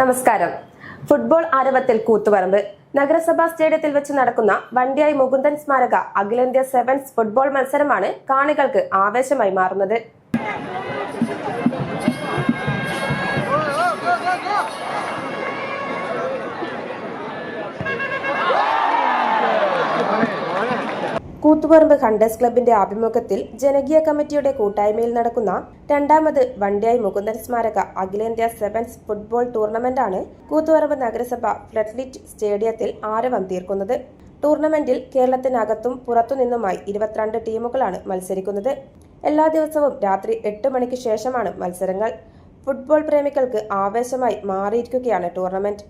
നമസ്കാരം. ഫുട്ബോൾ ആരവത്തിൽ കൂത്തുപറമ്പ് നഗരസഭാ സ്റ്റേഡിയത്തിൽ വെച്ച് നടക്കുന്ന വണ്ടിയായി മുകുന്ദൻ സ്മാരക അഖിലേന്ത്യാ സെവൻസ് ഫുട്ബോൾ മത്സരമാണ് കാണികൾക്ക് ആവേശമായി മാറുന്നത്. കൂത്തുപറമ്പ് ഹണ്ടേഴ്സ് ക്ലബിന്റെ ആഭിമുഖ്യത്തിൽ ജനകീയ കമ്മിറ്റിയുടെ കൂട്ടായ്മയിൽ നടക്കുന്ന രണ്ടാമത് വണ്ടിയായി മുകുന്ദൻ സ്മാരക അഖിലേന്ത്യാ സെവൻസ് ഫുട്ബോൾ ടൂർണമെന്റാണ് കൂത്തുപറമ്പ് നഗരസഭ ഫ്ലഡ്ലിറ്റ് സ്റ്റേഡിയത്തിൽ ആരവം തീർക്കുന്നത്. ടൂർണമെന്റിൽ കേരളത്തിനകത്തും പുറത്തുനിന്നുമായി 22 ടീമുകളാണ് മത്സരിക്കുന്നത്. എല്ലാ ദിവസവും രാത്രി 8 മണിക്ക് ശേഷമാണ് മത്സരങ്ങൾ. ഫുട്ബോൾ പ്രേമികൾക്ക് ആവേശമായി മാറിയിരിക്കുകയാണ് ടൂർണമെന്റ്.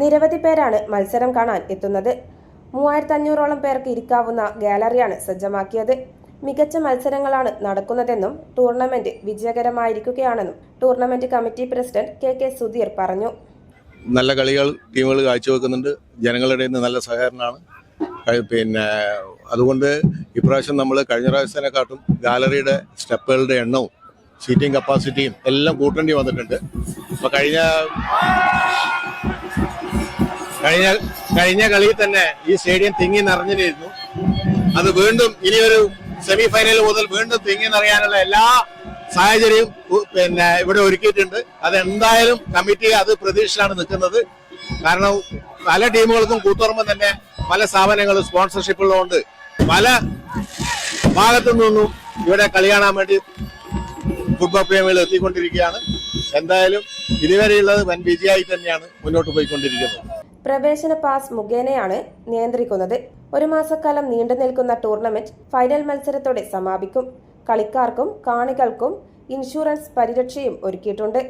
നിരവധി പേരാണ് മത്സരം കാണാൻ എത്തുന്നത്. 3500ഓളം പേർക്ക് ഇരിക്കാവുന്ന ഗാലറിയാണ് സജ്ജമാക്കിയത്. മികച്ച മത്സരങ്ങളാണ് നടക്കുന്നതെന്നും ടൂർണമെന്റ് വിജയകരമായിരിക്കുകയാണെന്നും tournament committee president K Sudheer പറഞ്ഞു. നല്ല കളികൾ ടീമുകൾ കാഴ്ചവെക്കുന്നുണ്ട്. ജനങ്ങളുടെ നല്ല സഹകരണമാണ്. അതുകൊണ്ട് ഇപ്രാവശ്യം നമ്മൾ കഴിഞ്ഞ പ്രാവശ്യത്തിനെക്കാട്ടും ഗാലറിയുടെ സ്റ്റെപ്പുകളുടെ എണ്ണവും സീറ്റിംഗ് കപ്പാസിറ്റിയും എല്ലാം കൂട്ടേണ്ടി വന്നിട്ടുണ്ട്. അപ്പോൾ കഴിഞ്ഞ കളിയിൽ തന്നെ ഈ സ്റ്റേഡിയം തിങ്ങി നിറഞ്ഞിരുന്നു. അത് വീണ്ടും ഇനിയൊരു സെമി ഫൈനൽ മുതൽ വീണ്ടും തിങ്ങി നിറയാനുള്ള എല്ലാ സാഹചര്യവും ഇവിടെ ഒരുക്കിയിട്ടുണ്ട്. അതെന്തായാലും കമ്മിറ്റി അത് പ്രതീക്ഷയിലാണ് നിൽക്കുന്നത്. കാരണം പല ടീമുകൾക്കും കൂത്തുപറമ്പ് തന്നെ പല സ്ഥാപനങ്ങളും സ്പോൺസർഷിപ്പുള്ളതുകൊണ്ട് പല ഭാഗത്തു നിന്നും ഇവിടെ കളി കാണാൻ വേണ്ടി ഫുട്ബോൾ പ്രേമികൾ എത്തിക്കൊണ്ടിരിക്കുകയാണ്. എന്തായാലും ഇതുവരെയുള്ളത് വൻ വിജയമായി തന്നെയാണ് മുന്നോട്ട് പോയിക്കൊണ്ടിരിക്കുന്നത്. പ്രവേശന പാസ് മുഖേനയാണ് നിയന്ത്രിക്കുന്നത്. 1 മാസക്കാലം നീണ്ടു നിൽക്കുന്ന ടൂർണമെന്റ് ഫൈനൽ മത്സരത്തോടെ സമാപിക്കും. കളിക്കാർക്കും കാണികൾക്കും ഇൻഷുറൻസ് പരിരക്ഷയും ഒരുക്കിയിട്ടുണ്ട്.